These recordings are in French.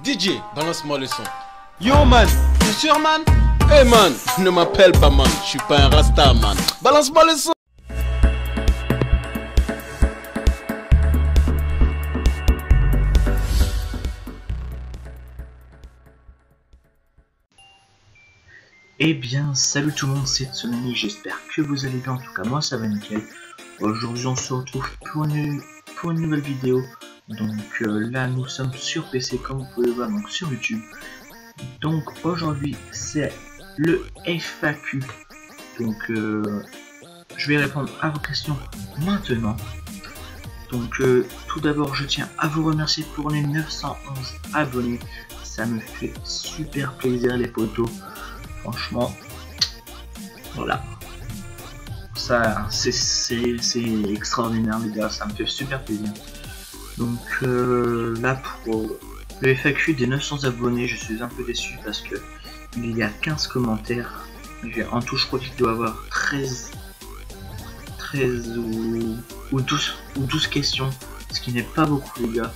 DJ, balance-moi le son. Yo man, t'es sûr man? Hey man, ne m'appelle pas man, je suis pas un rasta man. Balance-moi le son. Eh bien, salut tout le monde, c'est Tsunami, j'espère que vous allez bien, en tout cas moi ça va nickel. Aujourd'hui on se retrouve pour une nouvelle vidéo. Donc là nous sommes sur PC comme vous pouvez le voir, donc sur YouTube. Donc aujourd'hui c'est le FAQ. Donc je vais répondre à vos questions maintenant. Donc tout d'abord je tiens à vous remercier pour les 911 abonnés. Ça me fait super plaisir les potos. Franchement, voilà. Ça c'est extraordinaire les gars, ça me fait super plaisir. Donc là pour le FAQ des 900 abonnés, je suis un peu déçu parce que il y a 15 commentaires. En tout je crois qu'il doit avoir 13 ou 12 questions, ce qui n'est pas beaucoup les gars.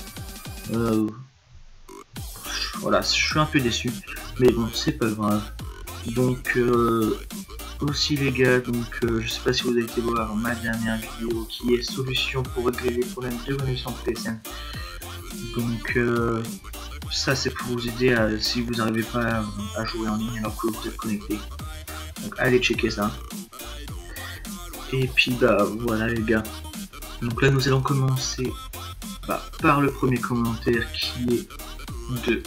Voilà, je suis un peu déçu, mais bon c'est pas grave. Donc aussi les gars, donc je sais pas si vous avez été voir ma dernière vidéo qui est solution pour régler les problèmes de connexion de PSN. Donc ça c'est pour vous aider à, si vous n'arrivez pas à jouer en ligne alors que vous êtes connecté. Donc allez checker ça. Et puis bah voilà les gars. Donc là nous allons commencer par le premier commentaire qui est de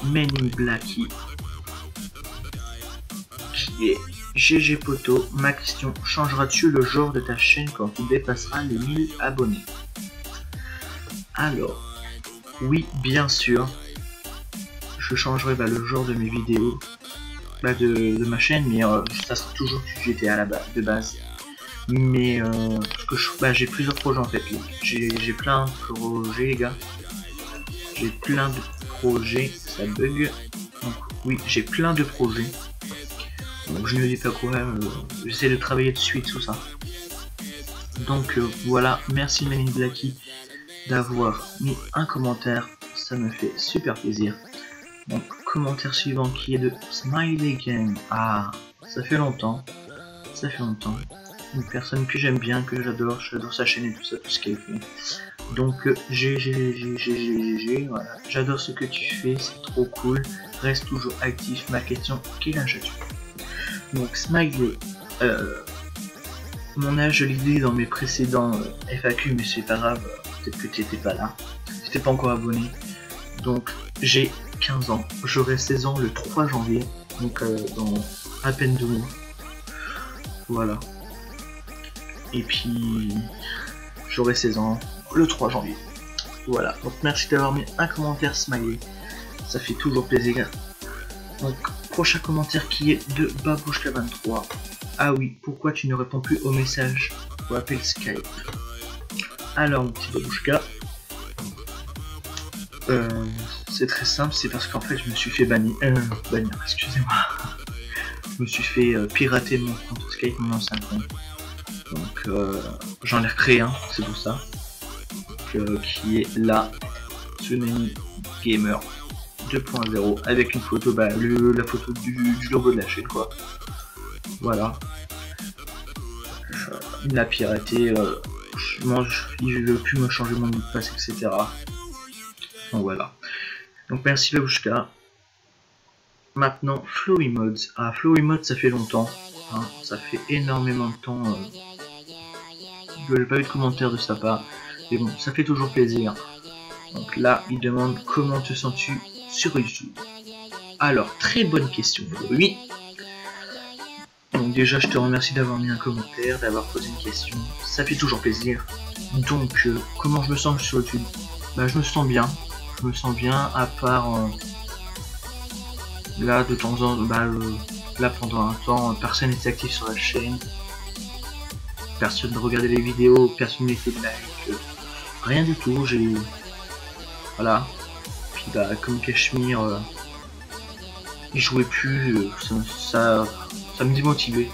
Men in Blacky. Qui est GG Poto, ma question, changeras-tu le genre de ta chaîne quand tu dépasseras les 1000 abonnés? Alors, oui, bien sûr, je changerai le genre de mes vidéos, de ma chaîne, mais ça sera toujours du GTA à de base. Mais j'ai plusieurs projets en fait, j'ai plein de projets les gars, j'ai plein de projets, ça bug, donc oui, j'ai plein de projets. Donc je ne dis pas quoi, j'essaie de travailler de suite tout ça. Donc voilà, merci Men in Blacky d'avoir mis un commentaire, ça me fait super plaisir. Donc commentaire suivant qui est de Smiley Gang. Ah, ça fait longtemps. Une personne que j'aime bien, que j'adore sa chaîne et tout ça, tout ce qu'elle fait. Donc voilà, j'adore ce que tu fais, c'est trop cool, reste toujours actif. Ma question, quel âge as-tu? Donc Smiley, mon âge je l'ai dit dans mes précédents FAQ, mais c'est pas grave, peut-être que tu n'étais pas là, tu n'étais pas encore abonné. Donc j'ai 15 ans, j'aurai 16 ans le 3 janvier, donc dans à peine 2 mois. Voilà. Et puis j'aurai 16 ans le 3 janvier. Voilà, donc merci d'avoir mis un commentaire Smiley, ça fait toujours plaisir. Donc prochain commentaire qui est de Babouchka23. Ah oui, pourquoi tu ne réponds plus aux messages ou appels Skype? Alors mon petit Babouchka, c'est très simple, c'est parce qu'en fait je me suis fait bannir, excusez-moi. Je me suis fait pirater mon compte Skype, mon ancien compte. Donc j'en ai recréé un, c'est pour ça. Qui est là, Tsunami Gamer 2.0 avec une photo, la photo du logo de la chaîne quoi. Voilà. Il l'a piraté, il veut plus me changer mon mot de passe, etc. Donc voilà. Donc merci Babouchka. Maintenant Flowy Mods. Ah Flowy Mods ça fait longtemps, hein, ça fait énormément de temps que j'ai pas eu de commentaire de sa part. Mais bon, ça fait toujours plaisir. Donc là, il demande comment te sens-tu sur YouTube. Alors, très bonne question. Oui. Donc déjà, je te remercie d'avoir mis un commentaire, d'avoir posé une question. Ça fait toujours plaisir. Donc, comment je me sens sur YouTube? Je me sens bien. Je me sens bien, à part... là, de temps en temps, là, pendant un temps, personne n'était actif sur la chaîne. Personne ne regardait les vidéos, personne n'était de like. Rien du tout, voilà. Puis comme Cachemire, il jouait plus, ça me démotivait.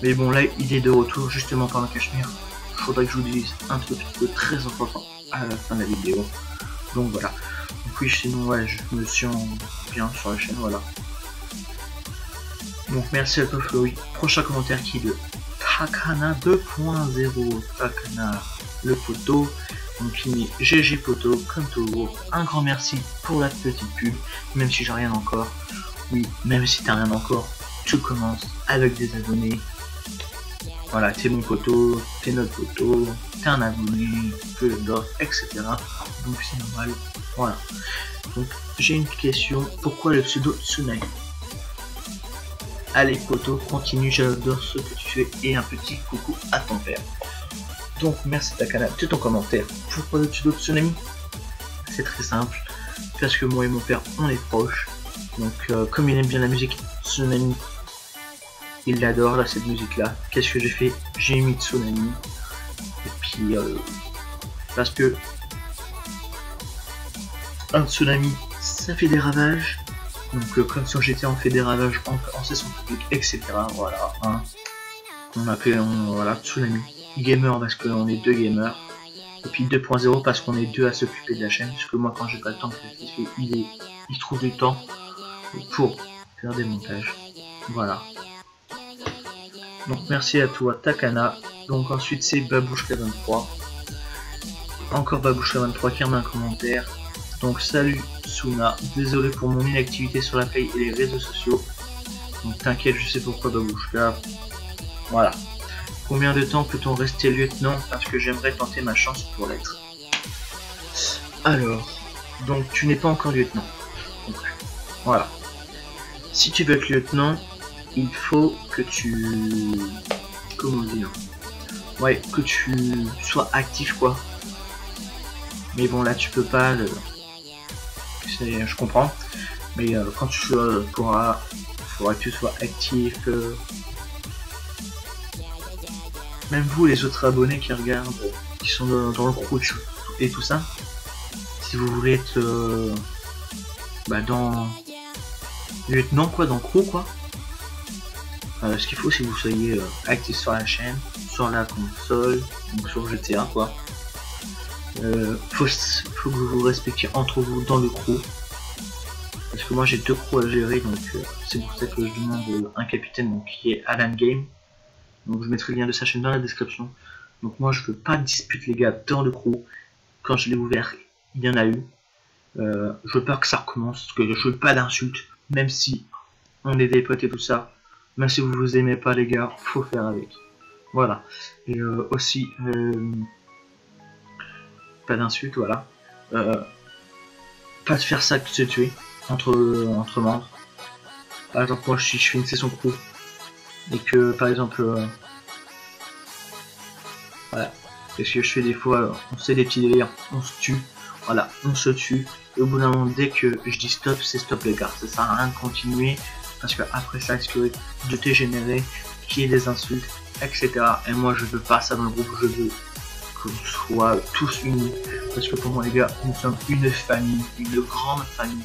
Mais bon là il est de retour justement par le Cachemire. Il faudrait que je vous dise un truc très important à la fin de la vidéo. Donc voilà. oui, sinon, ouais, je me sens bien sur la chaîne, voilà. Donc, merci à toi, Flowy. Prochain commentaire qui est de Takana 2.0. Takana, le poteau. Donc, il met GG Poto, comme toujours. Un grand merci pour la petite pub, même si j'ai rien encore. Oui, même si t'as rien encore, tu commences avec des abonnés. Voilà, t'es mon poteau, t'es notre poteau, t'es un abonné, peu d'offres, etc. Donc c'est normal. Voilà. Donc j'ai une question, pourquoi le pseudo Tsunami? Allez poteau, continue, j'adore ce que tu fais et un petit coucou à ton père. Donc merci Takana de ton commentaire. Pourquoi le pseudo Tsunami? C'est très simple, parce que moi et mon père on est proches. Donc comme il aime bien la musique Tsunami, il l'adore là, cette musique là. Qu'est-ce que j'ai fait? J'ai mis Tsunami. Et puis parce que un tsunami ça fait des ravages. Donc comme sur GTA on fait des ravages en session publique, etc. Voilà, hein. On appelle voilà Tsunami. Gamer parce qu'on est deux gamers. Et puis 2.0 parce qu'on est deux à s'occuper de la chaîne. Parce que moi quand j'ai pas le temps, il trouve du temps pour faire des montages. Voilà. Donc merci à toi Takana. Donc ensuite c'est Babouchka23. Encore Babouchka23 qui remet un commentaire. Donc salut Suna, désolé pour mon inactivité sur la play et les réseaux sociaux. Donc t'inquiète, je sais pourquoi Babouchka. Voilà. Combien de temps peut-on rester lieutenant? Parce que j'aimerais tenter ma chance pour l'être. Alors, donc tu n'es pas encore lieutenant. Donc, voilà. Si tu veux être lieutenant, il faut que tu... Comment dire? Ouais, que tu sois actif quoi. Mais bon là tu peux pas le... Je comprends. Mais quand tu pourras... faudra que tu sois actif. Même vous les autres abonnés qui regardent, qui sont dans le crew et tout ça. Si vous voulez être dans... lieutenant quoi, dans le crew quoi. Ce qu'il faut c'est que vous soyez actif sur la chaîne, sur la console, donc sur GTA quoi. Faut que vous vous respectiez entre vous dans le crew. Parce que moi j'ai deux crews à gérer, donc c'est pour ça que je demande un capitaine donc, qui est Alan Game. Donc je mettrai le lien de sa chaîne dans la description. Donc moi je veux pas de dispute les gars dans le crew. Quand je l'ai ouvert, il y en a eu. Je veux pas que ça recommence, parce que je veux pas d'insultes, même si on est des potes et tout ça. Même si vous vous aimez pas les gars, faut faire avec. Voilà. Et aussi, pas d'insultes, voilà. Pas de faire ça que de se tuer entre membres. Par exemple, moi si je fais une session crew et que par exemple, voilà. Et ce que je fais des fois, on fait des petits délires, on se tue. Voilà, on se tue. Et au bout d'un moment, dès que je dis stop, c'est stop les gars. Ça sert à rien de continuer. Parce que après ça risque de dégénérer, qu'il y ait des insultes, etc. Et moi je veux pas ça dans le groupe, je veux qu'on soit tous unis. Parce que pour moi les gars, nous sommes une famille, une grande famille.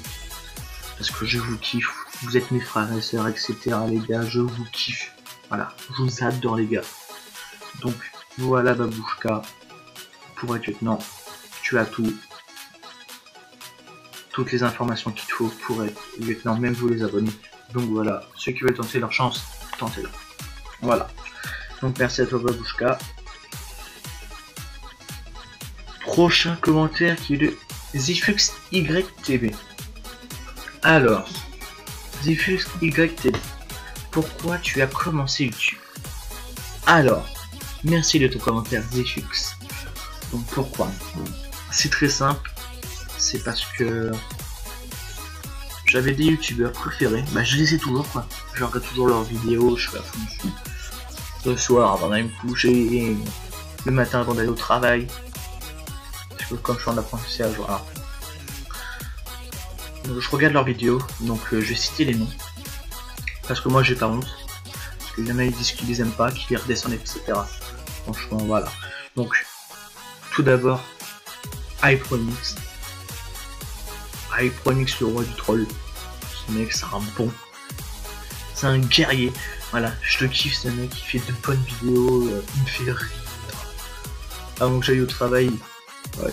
Parce que je vous kiffe, vous êtes mes frères et sœurs, etc. les gars, je vous kiffe. Voilà, je vous adore les gars. Donc voilà Babouchka, pour être lieutenant, tu as tout. Toutes les informations qu'il te faut pour être lieutenant, même vous les abonnés. Donc voilà, ceux qui veulent tenter leur chance, tentez-la. Voilà. Donc merci à toi Babouchka. Prochain commentaire qui est de Zifux YTV. Alors, Zifux YTV, pourquoi tu as commencé YouTube? Alors, merci de ton commentaire Zifux. Donc pourquoi? C'est très simple, c'est parce que j'avais des youtubeurs préférés, bah je les ai toujours quoi, je regarde toujours leurs vidéos, je suis à fond dessus. Le soir avant d'aller me coucher, le matin avant d'aller au travail, parce que comme je suis en apprentissage, voilà. Donc, je regarde leurs vidéos, donc je vais citer les noms, parce que moi j'ai pas honte, parce qu'il y en a qui disent qu'ils les aiment pas, qu'ils les redescendent, etc. Franchement voilà. Donc tout d'abord iPronix. iPronix le roi du troll. Ce mec c'est un bon. C'est un guerrier. Voilà, je te kiffe ce mec, il fait de bonnes vidéos, il me fait rire. Avant que j'aille au travail,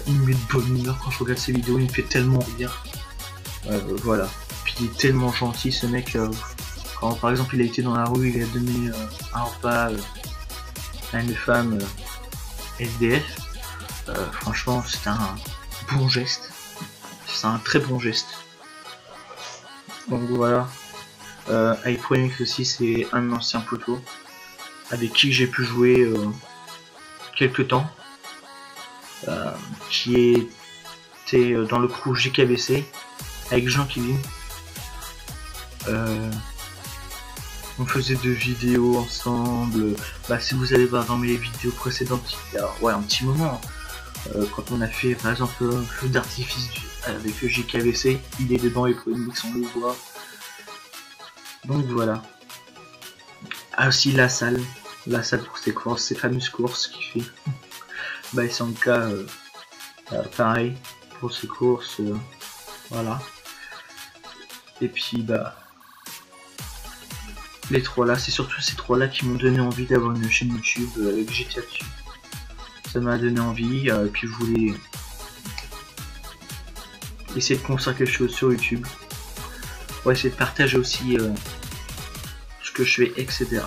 il me met de bonne humeur quand je regarde ses vidéos, il me fait tellement rire. Voilà. Puis il est tellement gentil ce mec. Quand par exemple il a été dans la rue, il a donné un repas à une femme SDF. Franchement, c'est un bon geste. C'est un très bon geste. Donc voilà. iPronix aussi, c'est un ancien poteau avec qui j'ai pu jouer quelques temps. Qui était dans le crew GKBC avec Jean Kevin. On faisait deux vidéos ensemble. Si vous allez voir dans mes vidéos précédentes, il y a un petit moment, quand on a fait par exemple un feu d'artifice avec le GKBC, il est dedans et Pronix, on le voit. Donc voilà. Aussi la salle pour ses courses, ces fameuses courses qu'il fait. Sanka, pareil pour ses courses, voilà. Et puis les trois là, c'est surtout ces trois là qui m'ont donné envie d'avoir une chaîne YouTube avec GTA dessus. Ça m'a donné envie, et puis je voulais essayer de construire quelque chose sur YouTube. Essayer de partager aussi ce que je fais, etc.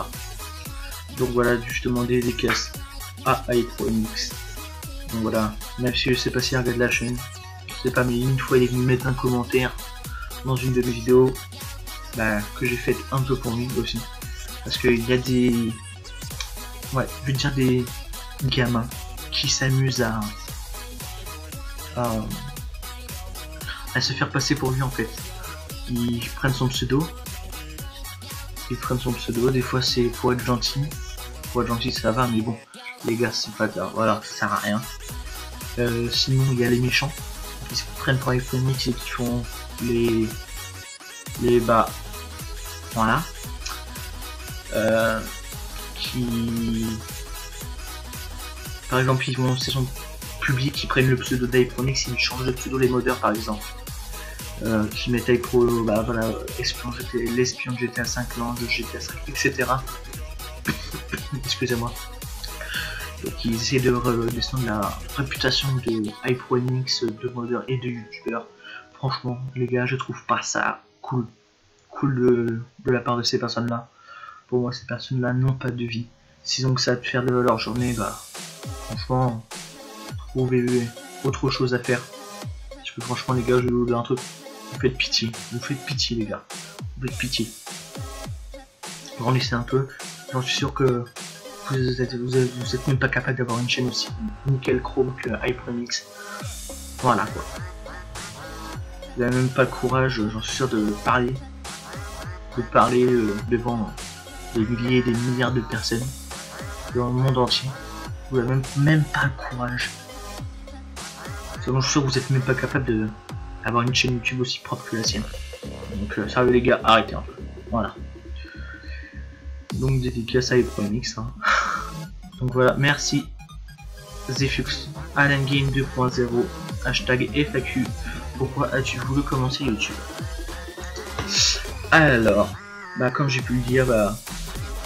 Donc voilà, justement des dédicaces à iPronix. Donc voilà, même si je sais pas s'il regarde la chaîne, je sais pas, mais une fois il est venu mettre un commentaire dans une de mes vidéos que j'ai fait un peu pour lui aussi, parce qu'il y a des, je veux dire, des gamins qui s'amusent à se faire passer pour lui en fait. Ils prennent son pseudo, des fois c'est pour être gentil, ça va, mais bon les gars c'est pas grave, voilà, ça sert à rien. Sinon il y a les méchants qui se prennent pour iPronix et qui font les voilà, qui par exemple ils vont en session publique, qui prennent le pseudo d'iPronix, ils changent de pseudo les modeurs par exemple, qui mettent iPro, voilà, l'espion de GTA 5, l'ange de GTA 5, etc. Excusez-moi. Donc ils essaient de descendre la réputation de iPronix, de modeur et de youtubeur. Franchement les gars, je trouve pas ça cool de la part de ces personnes là. Pour moi ces personnes là n'ont pas de vie. S'ils ont que ça à faire de leur journée, franchement trouvez autre chose à faire. Parce que franchement les gars, je vais vous dire un truc, vous faites pitié les gars, vous faites pitié. Grandissez un peu, j'en suis sûr que vous êtes même pas capable d'avoir une chaîne aussi nickel chrome que iPronix. Voilà quoi. Vous n'avez même pas le courage, j'en suis sûr, de parler devant des milliers et des milliards de personnes dans le monde entier. Vous n'avez même pas le courage. Je suis sûr que vous n'êtes même pas capable d'avoir une chaîne YouTube aussi propre que la sienne. Donc sérieux les gars, arrêtez un peu. Voilà. Donc dédicace à iPronix. Donc voilà, merci Zefux, Alan Game 2.0, hashtag FAQ. Pourquoi as-tu voulu commencer YouTube? Alors, comme j'ai pu le dire,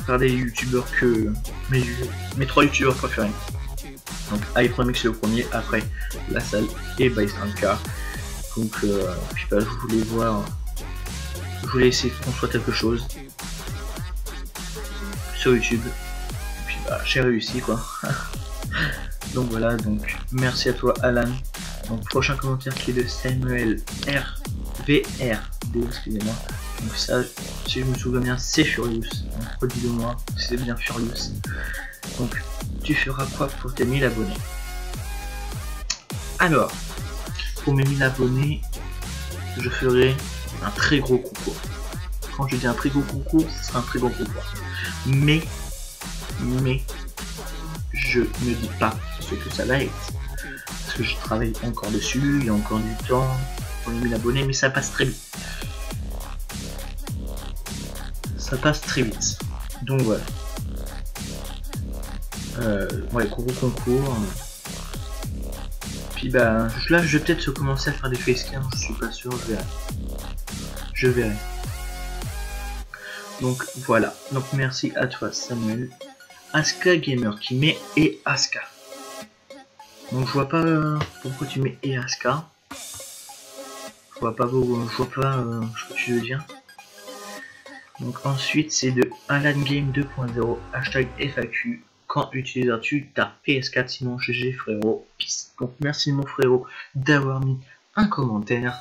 par des youtubeurs que mes trois youtubeurs préférés. Donc iPronix le premier, après la salle et Sanka. Donc puis je voulais voir, je voulais essayer de construire quelque chose sur YouTube. Et puis j'ai réussi quoi. Donc voilà, donc merci à toi Alan. Donc prochain commentaire qui est de Samuel RVRD, excusez-moi. Donc ça, si je me souviens bien, c'est Furious. Donc redis-le-moi, c'est bien Furious. Donc tu feras quoi pour tes 1000 abonnés? Alors, pour mes 1000 abonnés, je ferai un très gros concours. Quand je dis un très gros concours, ce sera un très gros concours. Mais je ne dis pas ce que ça va être. Parce que je travaille encore dessus, il y a encore du temps pour les 1000 abonnés, mais ça passe très vite. Ça passe très vite. Donc voilà. Gros concours. Puis là je vais peut-être commencer à faire des facecam, je suis pas sûr, je verrai. Donc voilà, donc merci à toi Samuel. Aska Gamer qui met et Aska. Donc je vois pas pourquoi tu mets et Aska. Je vois pas ce que tu veux dire. Donc ensuite c'est de Alan Game 2.0 hashtag FAQ. Quand utiliseras-tu ta PS4? Sinon GG frérot. Peace. Donc merci mon frérot d'avoir mis un commentaire.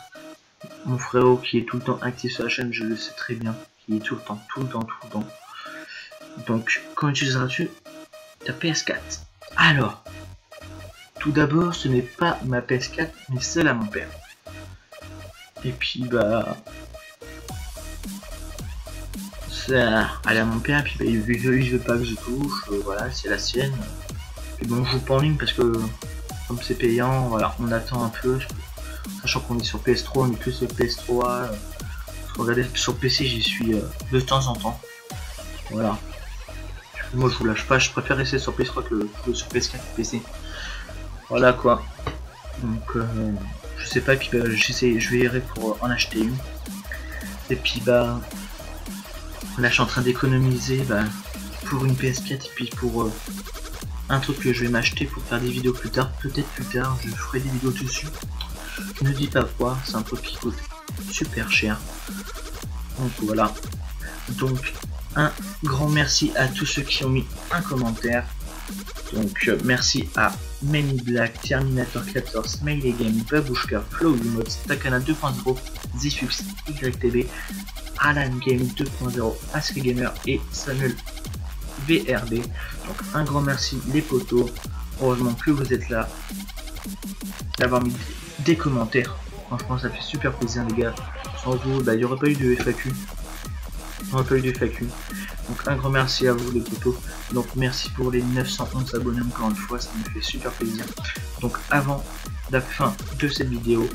Mon frérot qui est tout le temps actif sur la chaîne, je le sais très bien. Qui est tout le temps. Donc quand utiliseras-tu ta PS4? Alors, tout d'abord ce n'est pas ma PS4 mais celle à mon père. Et puis bah... elle a mon père, puis bah, il veut pas que je touche, voilà, c'est la sienne. Et bon, je joue pas en ligne parce que comme c'est payant, voilà, on attend un peu, sachant qu'on est sur PS3, on est plus sur PS3. Regardez, sur PC j'y suis de temps en temps. Voilà. Moi je vous lâche pas, je préfère rester sur PS3 que sur PS4 et PC. Voilà quoi. Donc je sais pas, et puis bah, je verrai pour en acheter une. Et puis bah là je suis en train d'économiser pour une PS4 et puis pour un truc que je vais m'acheter pour faire des vidéos plus tard. Peut-être plus tard je ferai des vidéos dessus. Ne dis pas quoi, c'est un truc qui coûte super cher. Donc voilà. Donc un grand merci à tous ceux qui ont mis un commentaire. Donc merci à Many Black, Terminator 14, Smiley Game, Babushka, Flow Emotes, Takana 2.0, Zifux, YTB, Alan Game 2.0, Ask Gamer et Samuel VRD. Donc un grand merci les potos, heureusement que vous êtes là, d'avoir mis des commentaires. Franchement ça fait super plaisir les gars. Sans vous, il n'y aurait pas eu de FAQ. Donc un grand merci à vous les potos. Donc merci pour les 911 abonnés encore une fois, ça me fait super plaisir. Donc avant la fin de cette vidéo,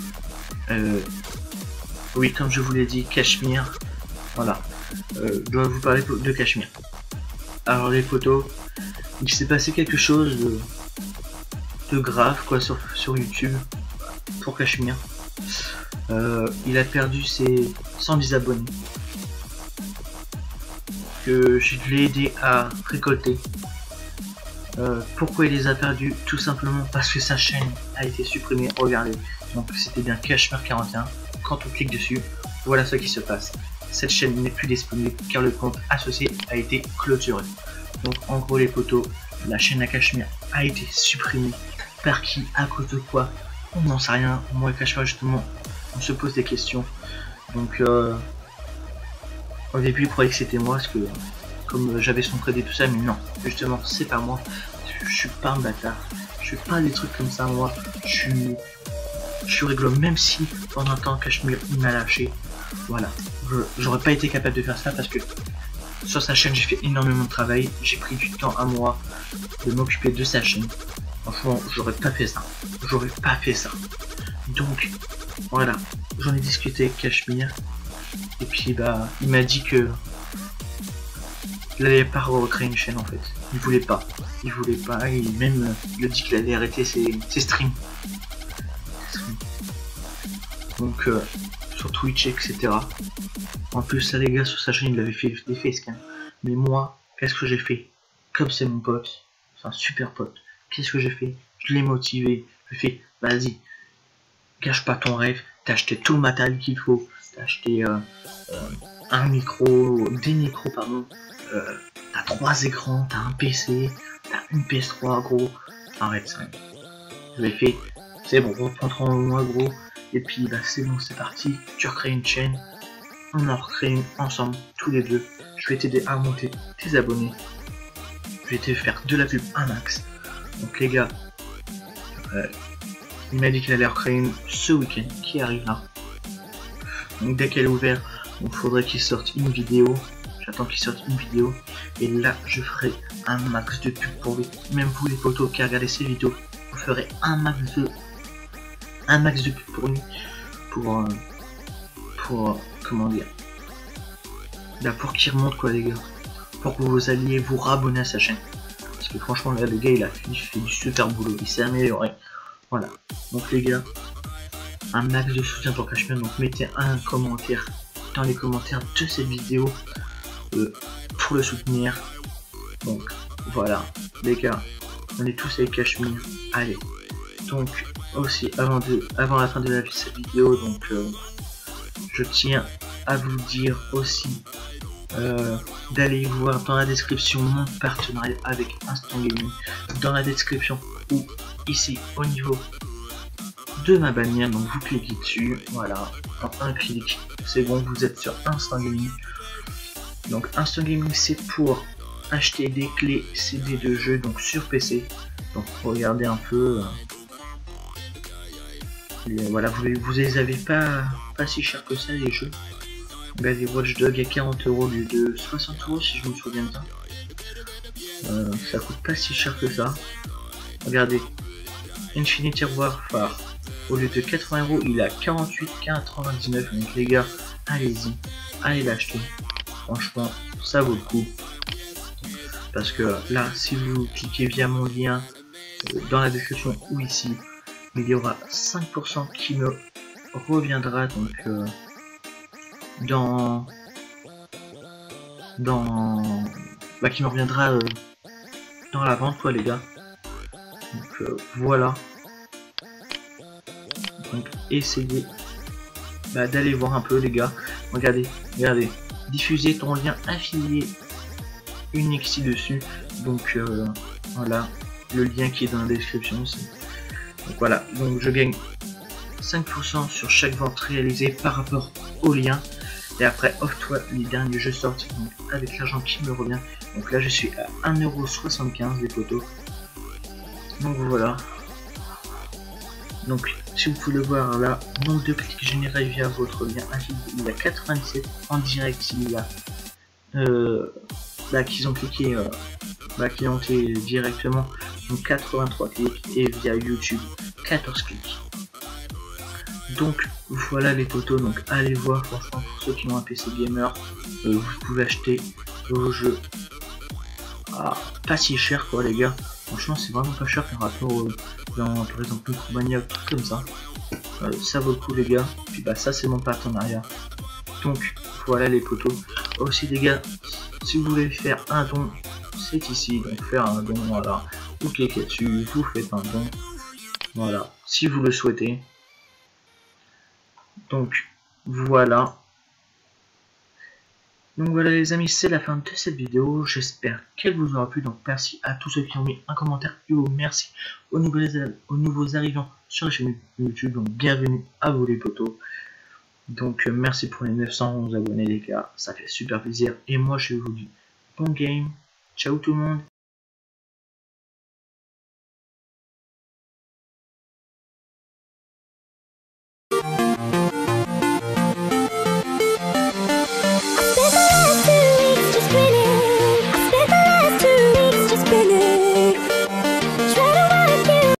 oui comme je vous l'ai dit, Cachemire, voilà, je dois vous parler de Cachemire. Alors les potos, il s'est passé quelque chose de grave quoi sur YouTube pour Cachemire. Il a perdu ses 110 abonnés que je l'ai aidé à récolter. Pourquoi il les a perdus? Tout simplement parce que sa chaîne a été supprimée. Regardez, donc c'était bien Cachemire 41. Quand on clique dessus, voilà ce qui se passe. Cette chaîne n'est plus disponible car le compte associé a été clôturé. Donc en gros les potos, la chaîne à Cachemire a été supprimée. Par qui? À cause de quoi? On n'en sait rien. Moi et Cachemire justement, on se pose des questions. Donc au début il croyait que c'était moi parce que comme j'avais son crédit et tout ça, mais non, justement c'est pas moi. Je suis pas un bâtard, je fais pas des trucs comme ça moi. Je suis rigolo, même si pendant un temps Cachemire il m'a lâché. Voilà, j'aurais pas été capable de faire ça parce que sur sa chaîne j'ai fait énormément de travail, j'ai pris du temps à moi de m'occuper de sa chaîne. Franchement j'aurais pas fait ça, donc voilà, j'en ai discuté avec Cachemire et puis bah il m'a dit que il allait pas recréer une chaîne en fait, il voulait pas, et même il a dit qu'il allait arrêter ses streams. Donc sur Twitch etc. En plus ça les gars sur sa chaîne il avait fait des facecam. Mais moi qu'est-ce que j'ai fait? Comme c'est mon pote, c'est un super pote, qu'est-ce que j'ai fait? Je l'ai motivé, je lui ai fait vas-y, gâche pas ton rêve, t'as acheté tout le matériel qu'il faut, t'as acheté un micro, des micros pardon, t'as 3 écrans, t'as un PC, t'as une PS3 gros, arrête ça. Je l'ai fait, c'est bon, reprends en moi gros, et puis bah c'est bon, c'est parti, tu recrées une chaîne, on en recrée une ensemble, tous les deux, je vais t'aider à monter tes abonnés, je vais te faire de la pub un max. Donc les gars, il m'a dit qu'il allait recréer une ce week-end qui arrive là. Donc dès qu'elle est ouverte, il faudrait qu'il sorte une vidéo. J'attends qu'il sorte une vidéo. Et là je ferai un max de pub pour lui. Même vous les potos qui regardez ces vidéos, vous ferez un max de pub pour lui. Pour comment dire, là pour qu'il remonte quoi les gars. Pour que vous alliez vous rabonner à sa chaîne. Parce que franchement là, le gars il fait du super boulot, il s'est amélioré. Voilà, donc les gars, un max de soutien pour Cachemire, donc mettez un commentaire dans les commentaires de cette vidéo pour le soutenir. Donc voilà les gars, on est tous avec Cachemire. Allez, donc aussi avant la fin de cette vidéo, donc je tiens à vous dire aussi d'aller voir dans la description mon partenariat avec Instant Gaming, dans la description ou ici au niveau de ma bannière. Donc vous cliquez dessus, voilà, en un clic c'est bon, vous êtes sur Instant Gaming. Donc Instant Gaming, c'est pour acheter des clés CD de jeux donc sur PC. Donc regardez un peu, voilà, vous les avez pas si cher que ça les jeux. Regardez Watch Dogs à 40 € au lieu de 60 € si je me souviens bien. Ça coûte pas si cher que ça. Regardez, Infinity Warfare, au lieu de 80 €, il a 48,99 €. Donc les gars, allez-y, allez l'acheter. Franchement, ça vaut le coup. Parce que là, si vous cliquez via mon lien dans la description ou ici, il y aura 5% qui me reviendra donc qui me reviendra dans la vente, quoi, les gars. Donc voilà. Donc essayez d'aller voir un peu, les gars. Regardez, diffuser ton lien affilié unique ci-dessus. Donc voilà, le lien qui est dans la description aussi. Donc voilà, donc je gagne 5% sur chaque vente réalisée par rapport au lien. Et après, offre-toi les derniers jeux sortis donc avec l'argent qui me revient. Donc là, je suis à 1,75 € les potos. Donc voilà. Donc si vous pouvez le voir là, nombre de clics générés via votre lien affilié, il y a 97 en direct, il y a qu'ils ont cliqué, qui ont été directement, donc 83 clics, et via YouTube 14 clics. Donc voilà les potos, donc allez voir, franchement, pour ceux qui ont un PC gamer, vous pouvez acheter vos jeux pas si cher, quoi, les gars. Franchement, c'est vraiment pas cher par rapport dans par exemple Micromania, tout comme ça. Ça vaut le coup, les gars. Puis ça, c'est mon partenariat. Donc voilà les potos. Aussi, les gars, si vous voulez faire un don, c'est ici. Donc faire un don, voilà. Vous cliquez dessus, vous faites un don. Voilà, si vous le souhaitez. Donc voilà. Donc voilà les amis, c'est la fin de cette vidéo, j'espère qu'elle vous aura plu. Donc merci à tous ceux qui ont mis un commentaire, et merci aux nouveaux arrivants sur la chaîne YouTube. Donc bienvenue à vous les potos. Donc merci pour les 911 abonnés les gars, ça fait super plaisir. Et moi je vous dis bon game, ciao tout le monde.